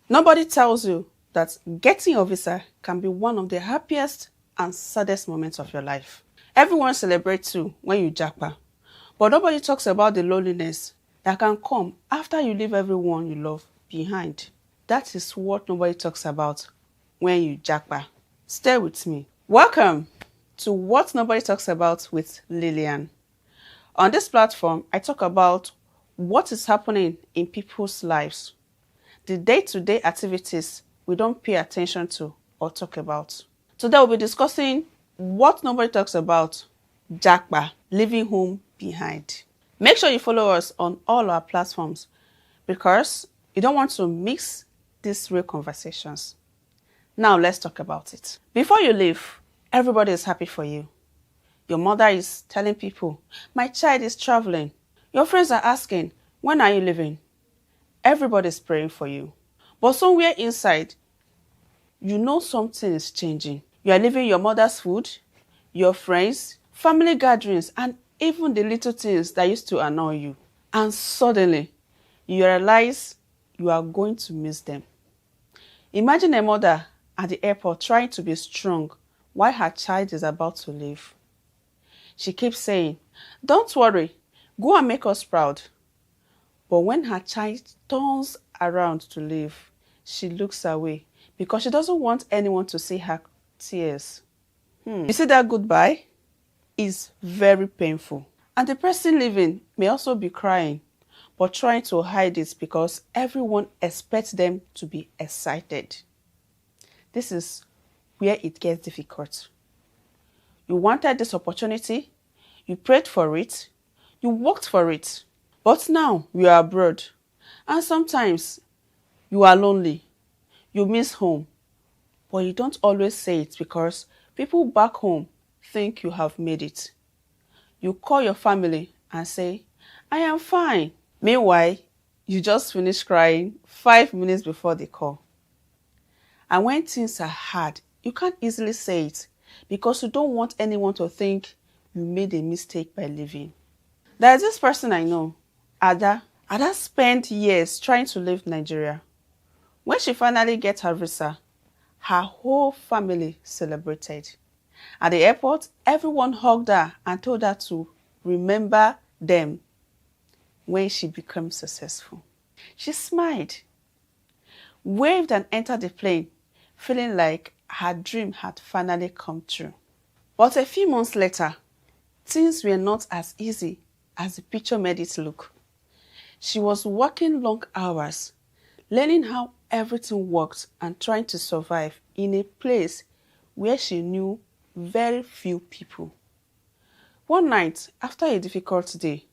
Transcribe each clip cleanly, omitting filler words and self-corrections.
Nobody tells you that getting your visa can be one of the happiest and saddest moments of your life. Everyone celebrates you when you japa, but nobody talks about the loneliness that can come after you leave everyone you love behind. That is what nobody talks about when you japa. Stay with me. Welcome to What Nobody Talks About with Lilian. On this platform, I talk about what is happening in people's lives, the day-to-day activities we don't pay attention to or talk about. Today we'll be discussing what nobody talks about, Japa, leaving home behind. Make sure you follow us on all our platforms because you don't want to mix these real conversations. Now let's talk about it. Before you leave, everybody is happy for you. Your mother is telling people, my child is traveling. Your friends are asking, when are you leaving? Everybody is praying for you. But somewhere inside, you know something is changing. You are leaving your mother's food, your friends, family gatherings, and even the little things that used to annoy you. And suddenly, you realize you are going to miss them. Imagine a mother at the airport trying to be strong while her child is about to leave. She keeps saying, don't worry, go and make us proud. But when her child turns around to leave, she looks away because she doesn't want anyone to see her tears. You see, that goodbye is very painful. And the person leaving may also be crying, but trying to hide it because everyone expects them to be excited. This is where it gets difficult. You wanted this opportunity, you prayed for it, you worked for it. But now you are abroad, and sometimes you are lonely, you miss home, but you don't always say it because people back home think you have made it. You call your family and say, I am fine. Meanwhile, you just finished crying 5 minutes before the call. And when things are hard, you can't easily say it because you don't want anyone to think you made a mistake by leaving. There is this person I know, Ada. Ada spent years trying to leave Nigeria. When she finally gets her visa, her whole family celebrated. At the airport, everyone hugged her and told her to remember them when she becomes successful. She smiled, waved and entered the plane, feeling like her dream had finally come true. But a few months later, things were not as easy as the picture made it look. She was working long hours, learning how everything worked and trying to survive in a place where she knew very few people. One night, after a difficult day,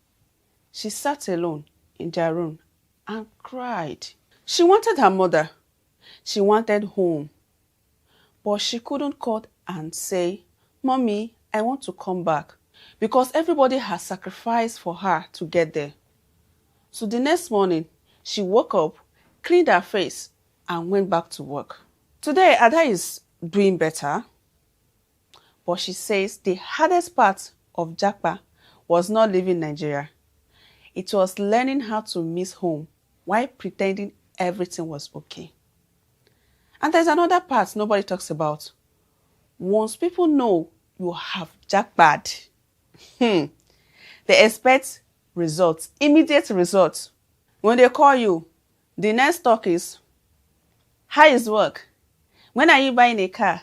she sat alone in their room and cried. She wanted her mother. She wanted home. But she couldn't call and say, Mommy, I want to come back, because everybody has sacrificed for her to get there. So the next morning, she woke up, cleaned her face, and went back to work. Today, Ada is doing better, but she says the hardest part of Japa was not leaving Nigeria. It was learning how to miss home while pretending everything was okay. And there's another part nobody talks about. Once people know you have jackpot, they expect results, immediate results. When they call you, the next talk is, how is work? When are you buying a car?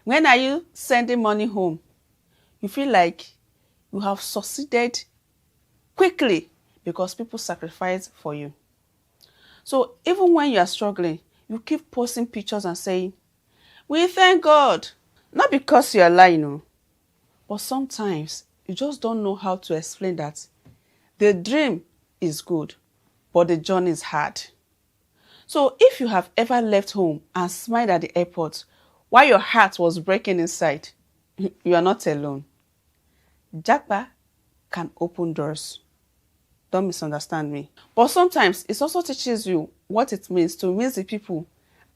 When are you sending money home? You feel like you have succeeded quickly because people sacrifice for you. So even when you are struggling, you keep posting pictures and saying, we thank God. Not because you are lying, no, but sometimes you just don't know how to explain that the dream is good, but the journey is hard. So if you have ever left home and smiled at the airport while your heart was breaking inside, you are not alone. Japa can open doors. Don't misunderstand me. But sometimes it also teaches you what it means to miss the people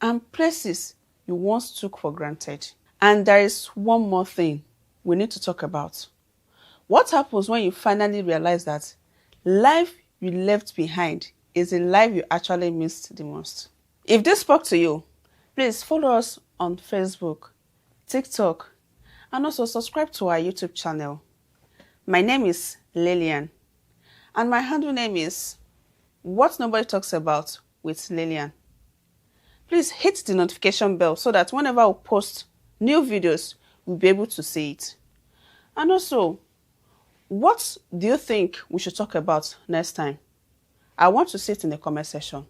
and places you once took for granted. And there is one more thing we need to talk about. What happens when you finally realize that life you left behind is the life you actually missed the most? If this spoke to you, please follow us on Facebook, TikTok, and also subscribe to our YouTube channel. My name is Lilian, and my handle name is What Nobody Talks About with Lilian. Please hit the notification bell so that whenever we post new videos, you'll be able to see it. And also, what do you think we should talk about next time? I want to see it in the comment section.